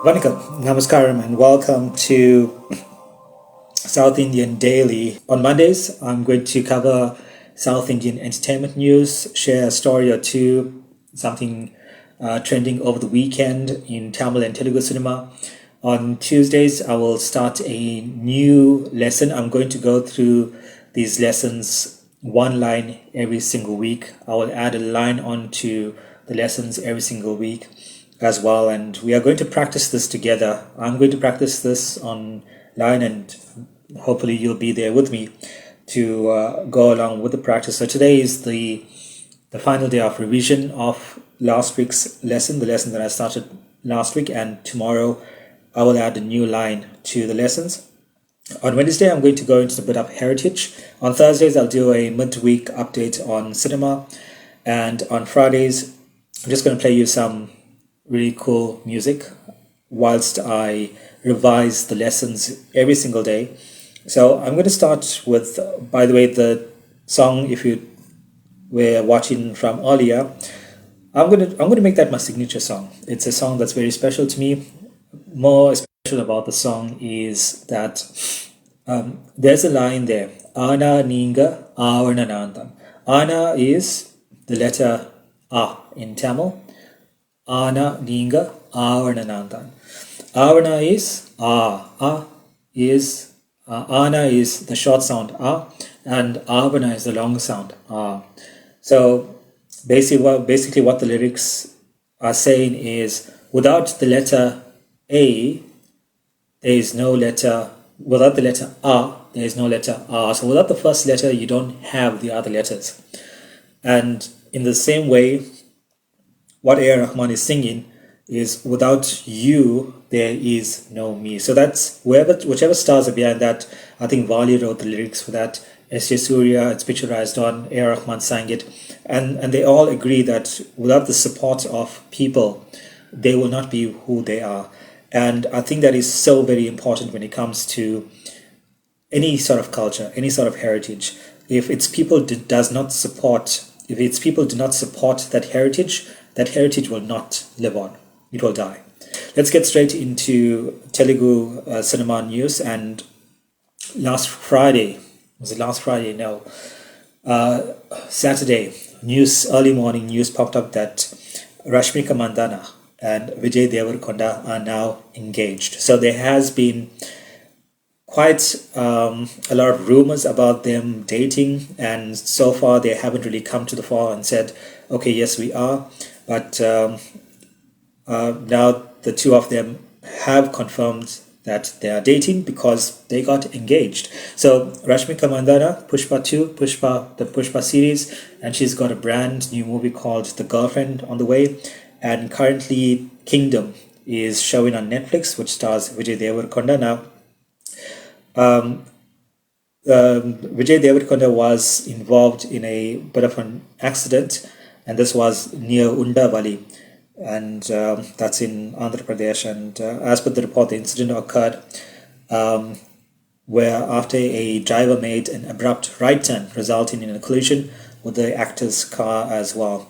Vanakkam, Namaskaram, and welcome to South Indian Daily. On Mondays, I'm going to cover South Indian entertainment news, share a story or two, something trending over the weekend in Tamil and Telugu cinema. On Tuesdays, I will start a new lesson. I'm going to go through these lessons one line every single week. I will add a line onto the lessons every single week as well, and we are going to practice this together. I'm going to practice this online, and hopefully you'll be there with me to go along with the practice. So today is the final day of revision of last week's lesson, the lesson that I started last week, and tomorrow I will add a new line to the lessons. On Wednesday, I'm going to go into a bit of heritage. On Thursdays, I'll do a midweek update on cinema, and on Fridays, I'm just going to play you some really cool music whilst I revise the lessons every single day. So I'm going to start with, by the way, the song, if you were watching from earlier, I'm going to make that my signature song. It's a song that's very special to me. More special about the song is that there's a line there. Ana Ninga Avana Nandam. Ana is the letter A in Tamil. Ana Ninga Avana Nandam. Avana is A is Ana is the short sound A, and Avana is the long sound A. So basically what the lyrics are saying is, without the letter A, there is no letter. Without the letter A, there is no letter R. So without the first letter, you don't have the other letters. And in the same way, what A. Rahman is singing is, without you, there is no me. So that's whichever stars are behind that. I think Wali wrote the lyrics for that. S.J. Surya, it's picturized on, A. Rahman sang it. And they all agree that without the support of people, they will not be who they are. And I think that is so very important when it comes to any sort of culture, any sort of heritage. If its people do not support that heritage will not live on. It will die. Let's get straight into Telugu cinema news. And last Friday, was it last Friday? No. Saturday, early morning news popped up that Rashmika Mandanna and Vijay Deverakonda are now engaged. So there has been quite a lot of rumors about them dating, and so far they haven't really come to the fore and said, okay, yes, we are. But now the two of them have confirmed that they are dating because they got engaged. So Rashmika Mandanna, the Pushpa series, and she's got a brand new movie called The Girlfriend on the way. And currently Kingdom is showing on Netflix, which stars Vijay Deverakonda. Now, Vijay Deverakonda was involved in a bit of an accident, and this was near Undavali, and that's in Andhra Pradesh. And as per the report, the incident occurred where after a driver made an abrupt right turn, resulting in a collision with the actor's car as well.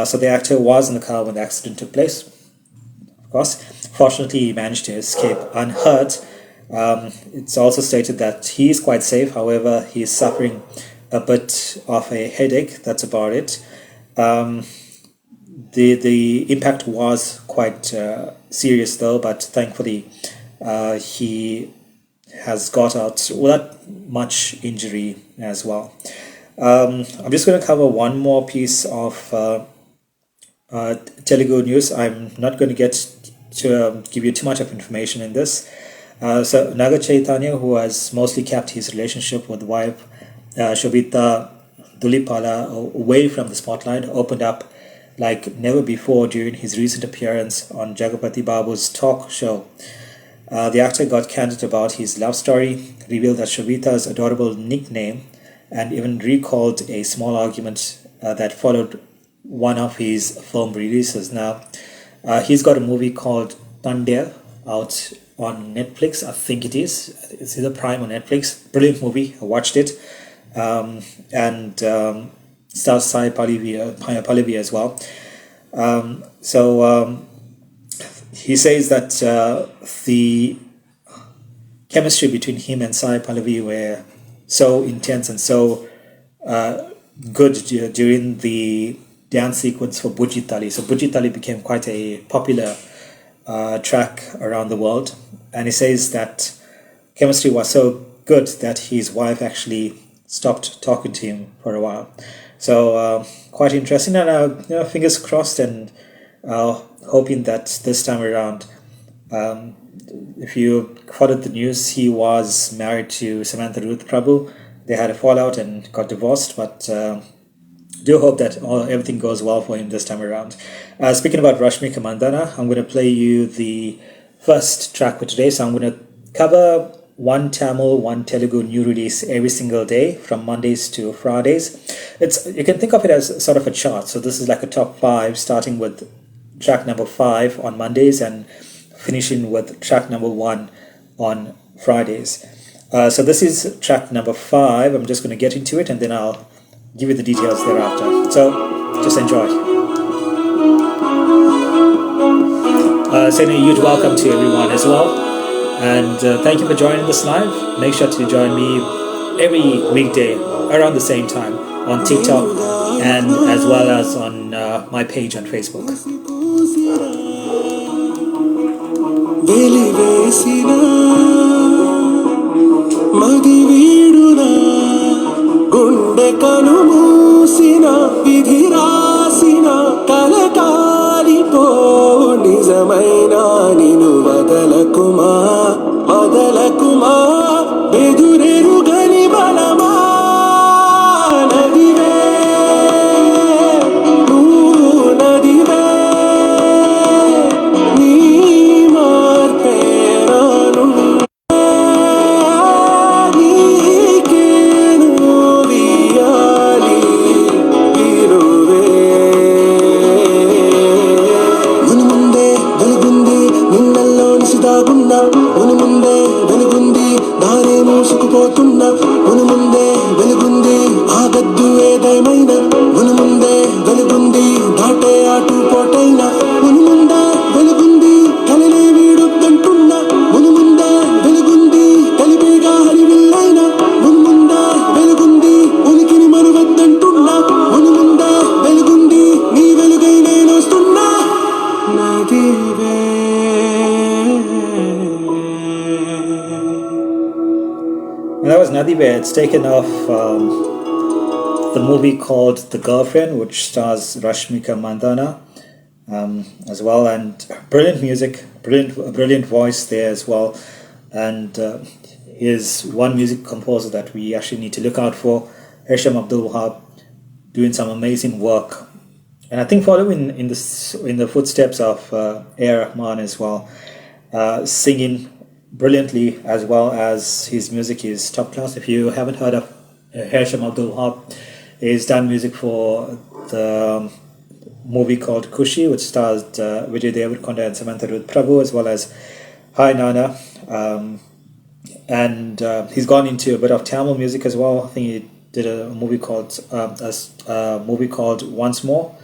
So the actor was in the car when the accident took place, of course. Fortunately, he managed to escape unhurt. It's also stated that he is quite safe. However, he is suffering a bit of a headache. That's about it. The impact was quite serious though, but thankfully he has got out without much injury as well. I'm just going to cover one more piece of Telugu news. I'm not going to get to give you too much of information in this. So Naga Chaitanya, who has mostly kept his relationship with wife Shobita Dulipala away from the spotlight, opened up like never before during his recent appearance on Jagapati Babu's talk show. The actor got candid about his love story, revealed that Shobita's adorable nickname, and even recalled a small argument that followed one of his film releases. Now, he's got a movie called Pandya out on Netflix. I think it is. It's either Prime or Netflix. Brilliant movie. I watched it. And stars Sai Pallavi as well. he says that the chemistry between him and Sai Pallavi were so intense and so good during the dance sequence for Bujitali. So Bujitali became quite a popular track around the world, and he says that chemistry was so good that his wife actually stopped talking to him for a while. So quite interesting, and fingers crossed, and hoping that this time around, if you followed the news, he was married to Samantha Ruth Prabhu. They had a fallout and got divorced, but do hope that everything goes well for him this time around. Speaking about Rashmika Mandana, I'm going to play you the first track for today. So I'm going to cover one Tamil, one Telugu new release every single day from Mondays to Fridays. You can think of it as sort of a chart. So this is like a top 5, starting with track number 5 on Mondays and finishing with track number 1 on Fridays. So this is track number 5. I'm just going to get into it and then I'll give you the details thereafter. So just enjoy. Sending a huge welcome to everyone as well. And thank you for joining this live. Make sure to join me every weekday around the same time on TikTok and as well as on my page on Facebook. It's taken off the movie called The Girlfriend, which stars Rashmika Mandana as well, and brilliant music, brilliant voice there as well, and he is one music composer that we actually need to look out for. Hesham Abdul Wahab doing some amazing work, and I think following in the footsteps of A.R. Rahman as well, singing brilliantly, as well as his music is top class. If you haven't heard of Hesham Abdul Wahab, he's done music for the movie called Kushi, which stars Vijay Deverakonda and Samantha Ruth Prabhu, as well as Hi Nana, and he's gone into a bit of Tamil music as well. I think he did a movie called Once More,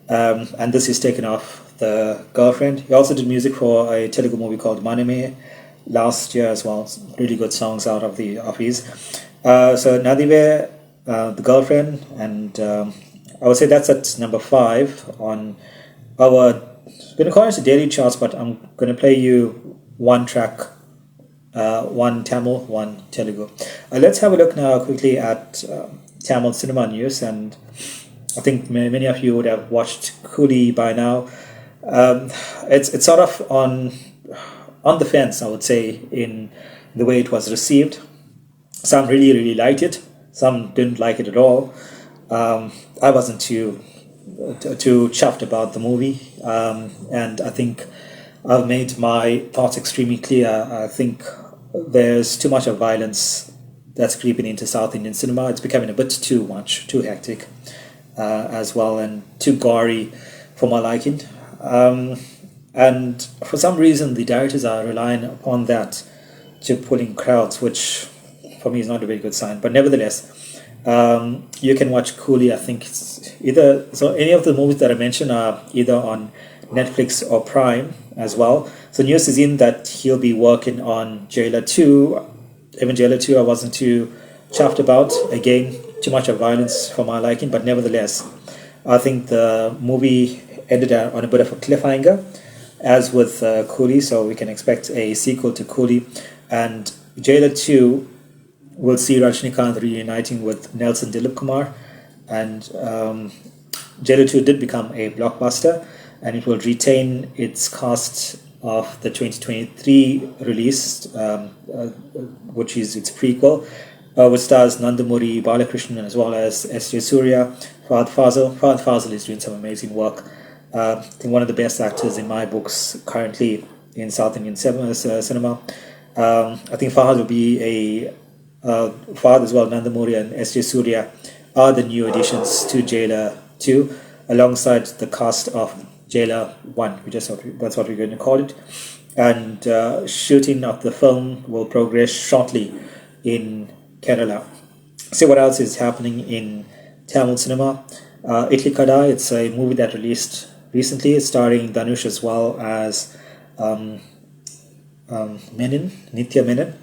and this is taken off The Girlfriend. He also did music for a Telugu movie called Maname last year as well. Really good songs out of his. So Nadive, The Girlfriend, and I would say that's at number 5 on our, I'm going to call it a daily charts, but I'm going to play you one track, one Tamil, one Telugu. Let's have a look now quickly at Tamil cinema news, and I think many of you would have watched Coolie by now. It's sort of on the fence, I would say, in the way it was received. Some really liked it, some didn't like it at all. I wasn't too chuffed about the movie, and I think I've made my thoughts extremely clear. I think there's too much of violence that's creeping into South Indian cinema. It's becoming a bit too much, too hectic as well, and too gory for my liking. And for some reason, the directors are relying upon that to pull in crowds, which for me is not a very good sign. But nevertheless, you can watch Coolie. I think it's either, so any of the movies that I mentioned are either on Netflix or Prime. as well. So news is in that he'll be working on Jailer 2. Even Jailer 2 I wasn't too chuffed about. Again, too much of violence for my liking, but nevertheless, I think the movie ended on a bit of a cliffhanger, as with Coolie, so we can expect a sequel to Coolie. And Jailer 2 will see Rajnikant reuniting with Nelson Dilip Kumar, and Jailer 2 did become a blockbuster, and it will retain its cast of the 2023 release, which is its prequel, which stars Nandamuri Balakrishnan as well as S.J. Surya, Fahad Fazil. Fahad Fazil is doing some amazing work. I think one of the best actors in my books currently in South Indian cinema. I think Fahad will be a Fahad as well. Nandamuri and S.J. Surya are the new additions to Jailer 2, alongside the cast of Jailer 1. That's what we're going to call it. And shooting of the film will progress shortly in Kerala. See what else is happening in Tamil cinema. Itli Kada, it's a movie that released recently, starring Dhanush as well as Nitya Menon.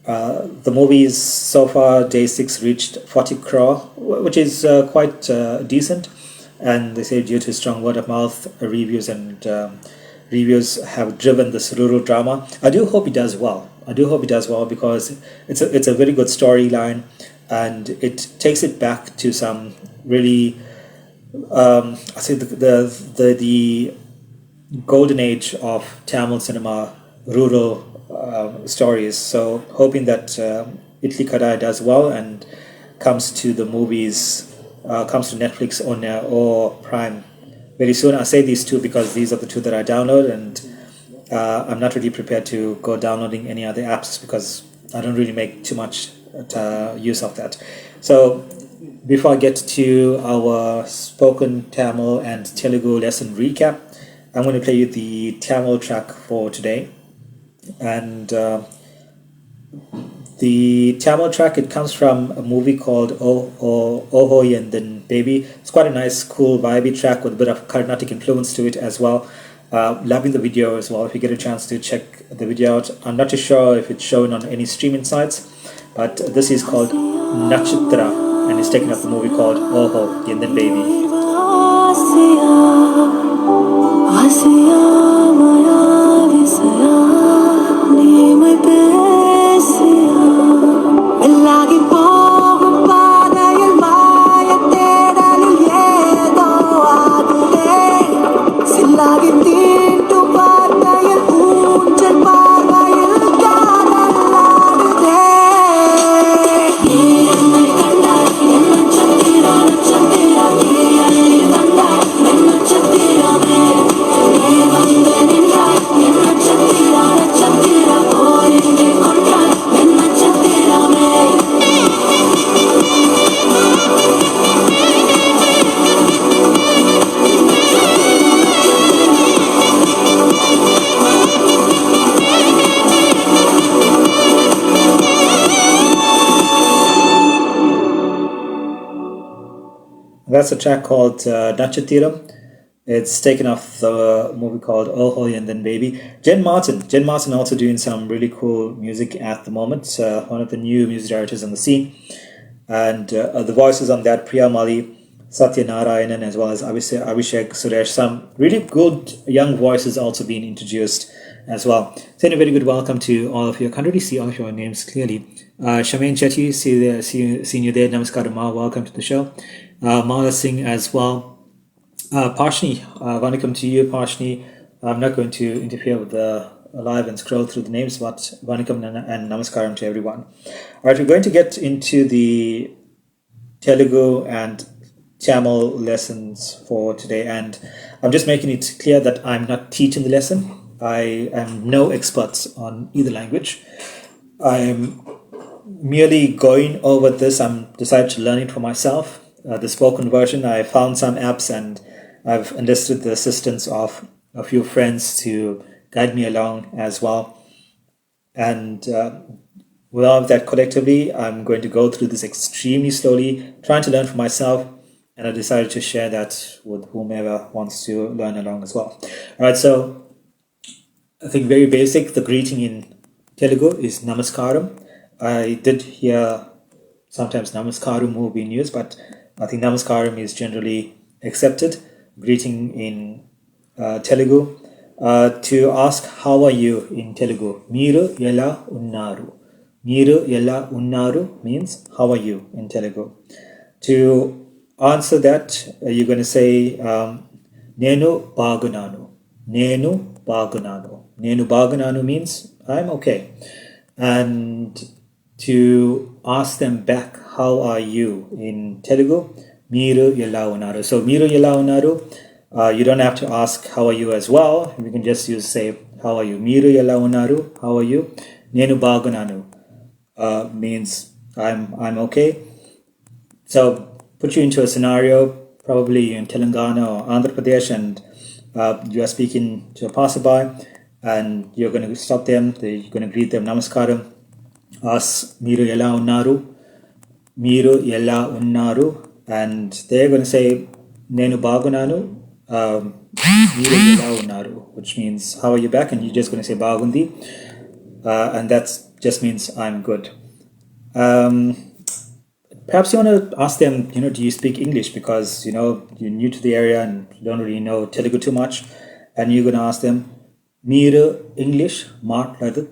The movie is so far, day 6, reached 40 crore, which is quite decent. And they say due to strong word of mouth reviews and reviews have driven this rural drama. I do hope it does well. Because it's a very good storyline, and it takes it back to some really I say the golden age of Tamil cinema, rural stories. So hoping that Itli Kada does well and comes to the movies, comes to Netflix or Prime very soon. I say these two because these are the two that I download, and I'm not really prepared to go downloading any other apps because I don't really make too much use of that. So before I get to our spoken Tamil and Telugu lesson recap, I'm going to play you the Tamil track for today. And the Tamil track, it comes from a movie called Oho Yendan Baby. It's quite a nice, cool, vibey track with a bit of Carnatic influence to it as well. Loving the video as well. If you get a chance to check the video out, I'm not too sure if it's shown on any streaming sites, but this is called Nachitra, and it's taken up the movie called Oho Yendan Baby. That's a track called Nachathiram. It's taken off the movie called Oho Yendan Baby. Jen Martin also doing some really cool music at the moment. One of the new music directors on the scene. And the voices on that, Priya Mali, Satya Narayanan, as well as Abhishek Suresh. Some really good young voices also being introduced as well. So a very good welcome to all of you. I can't really see all of your names clearly. Shamain Chetty, seeing you there. Namaskar Ma, welcome to the show. Mala Singh as well. Parshni, Vanikam to you, Parshni. I'm not going to interfere with the live and scroll through the names, but Vanikam and Namaskaram to everyone. All right, we're going to get into the Telugu and Tamil lessons for today, and I'm just making it clear that I'm not teaching the lesson. I am no expert on either language. I'm merely going over this. I'm decided to learn it for myself. The spoken version, I found some apps and I've enlisted the assistance of a few friends to guide me along as well. And with all of that collectively, I'm going to go through this extremely slowly, trying to learn for myself. And I decided to share that with whomever wants to learn along as well. All right, so I think very basic. The greeting in Telugu is namaskaram. I did hear sometimes namaskaram will be used, but I think namaskaram is generally accepted greeting in Telugu. To ask how are you in Telugu, Miru ela unnaru. Miru ela unnaru means how are you in Telugu. To answer that, you're going to say Nenu bagunanu. Nenu bagunanu. Nenu bagunanu means I'm okay. And to ask them back, how are you in Telugu? Miru ela unnaru. So Miru ela unnaru, you don't have to ask how are you as well. You can just use say how are you. Miru ela unnaru. How are you? Nenu bagunanu means I'm okay. So put you into a scenario, probably in Telangana or Andhra Pradesh, and you are speaking to a passerby, and you're going to stop them. You're going to greet them, namaskaram. Ask Miru ela unnaru. Miru ela unnaru, and they're going to say Nenu bagunanu. Miru ela unnaru, which means how are you back, and you're just going to say bagundi, and that just means I'm good. Perhaps you want to ask them, do you speak English? Because, you're new to the area and you don't really know Telugu too much. And you're going to ask them, Meeru English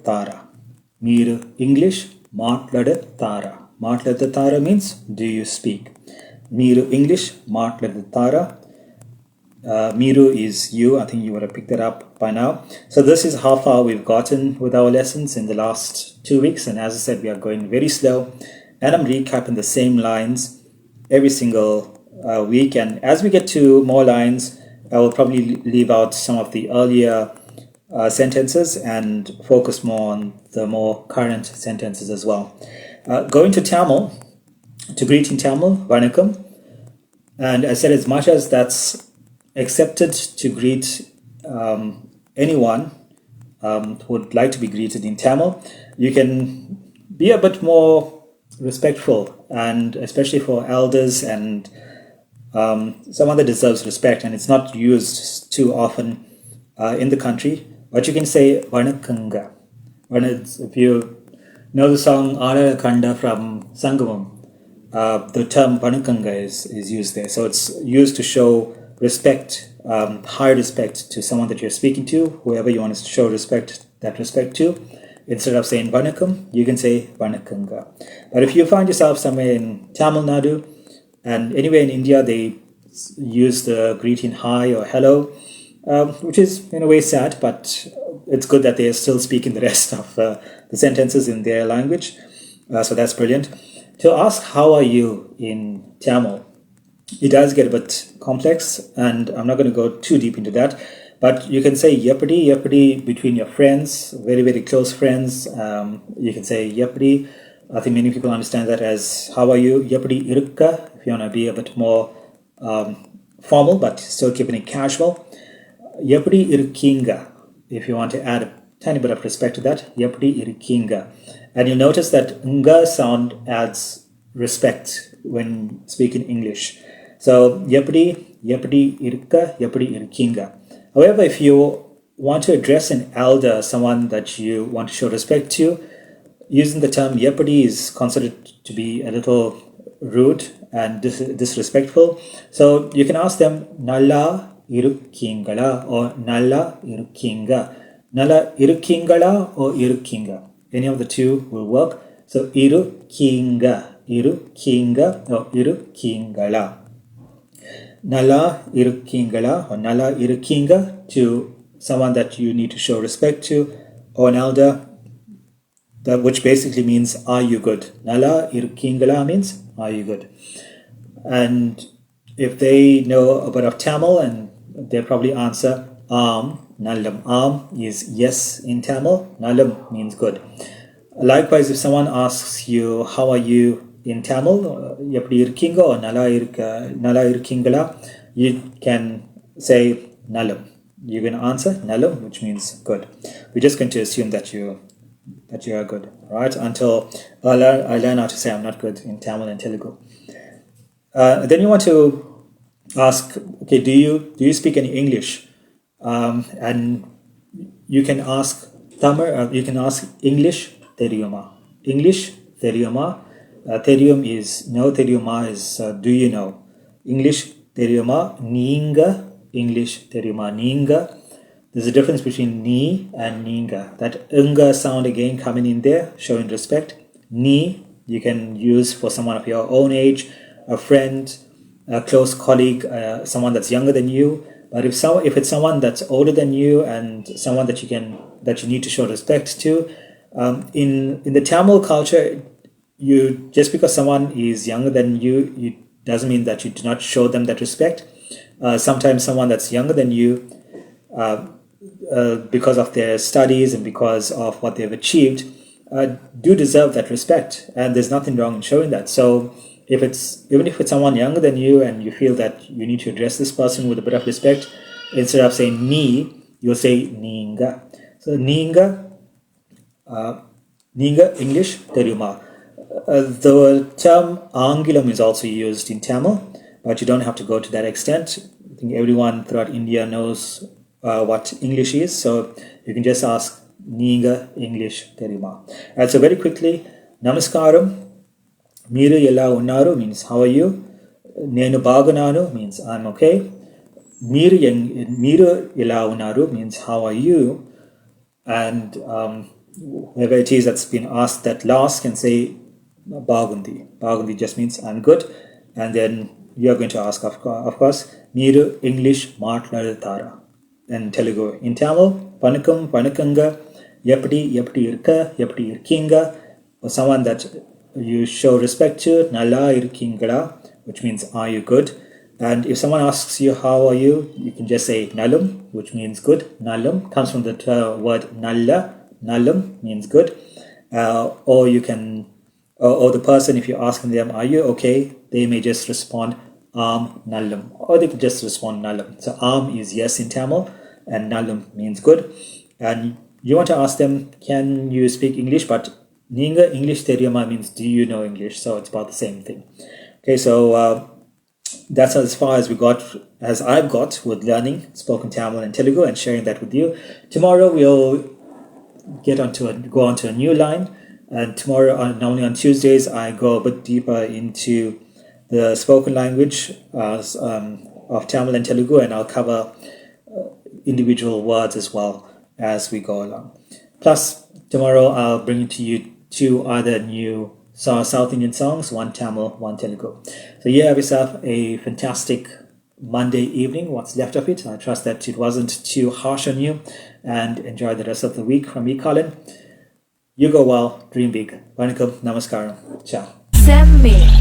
Tara. Meeru English Tara. Tara means, do you speak? Meeru English Tara. Miru is you. I think you would have picked that up by now. So this is how far we've gotten with our lessons in the last 2 weeks. And as I said, we are going very slow. And I'm recapping the same lines every single week. And as we get to more lines, I will probably leave out some of the earlier sentences and focus more on the more current sentences as well. Going to Tamil, to greet in Tamil, Vanakkam. And I said as much as that's accepted to greet anyone who would like to be greeted in Tamil, you can be a bit more respectful, and especially for elders and someone that deserves respect, and it's not used too often in the country. But you can say Vanakkanga. If you know the song Ara Kanda from Sangamam, the term Vanakkanga is used there. So it's used to show respect, high respect to someone that you're speaking to, whoever you want to show that respect to. Instead of saying Vanakkam, you can say Vanakkanga. But if you find yourself somewhere in Tamil Nadu, and anywhere in India, they use the greeting hi or hello, which is in a way sad, but it's good that they are still speaking the rest of the sentences in their language. So that's brilliant. To ask how are you in Tamil, it does get a bit complex, and I'm not going to go too deep into that. But you can say yeppadi between your friends, very, very close friends. You can say yeppadi. I think many people understand that as how are you? Yeppadi irukka, if you want to be a bit more formal, but still keeping it casual. Yeppadi irukkinga, if you want to add a tiny bit of respect to that. Yeppadi irukkinga. And you'll notice that nga sound adds respect when speaking English. So yeppadi irukka, yeppadi irukkinga. However, if you want to address an elder, someone that you want to show respect to, using the term yeppadi is considered to be a little rude and disrespectful. So you can ask them nalla irukkingala or nalla irukkinga. Nalla irukkingala or irukkinga. Any of the two will work. So irukkinga or irukkingala. Nalla irukkingala or nalla irukkinga to someone that you need to show respect to, or an elder, which basically means are you good. Nalla irukkingala means are you good. And if they know a bit of Tamil, and they'll probably answer nallam. Is yes in Tamil. Nallam means good. Likewise, if someone asks you how are you in Tamil, yeppadi irukkinga or nalla irukkingala, you can say nallam. You can answer nallam, which means good. We're just going to assume that you are good, right? Until I learn how to say I'm not good in Tamil and Telugu. Then you want to ask, okay, do you speak any English? And you can ask Tamil, you can ask English Theriyuma. English Theriyuma. Theriyum is no, Theriyuma is do you know. English Theriyuma, Neenga. English Theriyuma, Neenga. There's a difference between ni and ninga. That unga sound again coming in there, showing respect. Ni, you can use for someone of your own age, a friend, a close colleague, someone that's younger than you. But if it's someone that's older than you and someone that you need to show respect to, in the Tamil culture, just because someone is younger than you, it doesn't mean that you do not show them that respect. Sometimes someone that's younger than you, because of their studies and because of what they've achieved, do deserve that respect, and there's nothing wrong in showing that. So even if it's someone younger than you and you feel that you need to address this person with a bit of respect, instead of saying ni, you'll say ninga. So ninga, English Theriyuma. The term Angilam is also used in Tamil, but you don't have to go to that extent. I think everyone throughout India knows what English is, so you can just ask Neenga English Theriyuma. So very quickly, Namaskaram, Miru Yella Unnaru means how are you? Nenu Bagunanu means I'm okay. Miru Yella Unnaru means how are you? And whoever it is that's been asked that last can say Bagundi. Bagundi just means I'm good. And then you're going to ask, of course, Miru English Matladatara. And Telugu. In Tamil, Panakam, Panakanga, Yapadi, Irka, Yapadi Irkinga, or someone that you show respect to, Nalla Irkingala, which means are you good? And if someone asks you how are you, you can just say Nallum, which means good. Nallum comes from the word Nalla. Nallum means good. Or you can, or the person, if you're asking them, are you okay? They may just respond, Nallum. Or they can just respond Nallum. So is yes in Tamil, and Nallum means good. And you want to ask them, can you speak English? But Ninga English Theriyuma means do you know English? So it's about the same thing. Okay, so that's as far as I've got with learning spoken Tamil and Telugu and sharing that with you. Tomorrow we'll go on to a new line. And tomorrow, normally on Tuesdays, I go a bit deeper into the spoken language of Tamil and Telugu, and I'll cover individual words as well as we go along. Plus, tomorrow I'll bring to you two other new South Indian songs, one Tamil, one Telugu. So you have yourself a fantastic Monday evening, what's left of it. I trust that it wasn't too harsh on you, and enjoy the rest of the week. From me, Kaalan. You go well, dream big. Vanakkam, namaskaram. Ciao. SEM-MAY.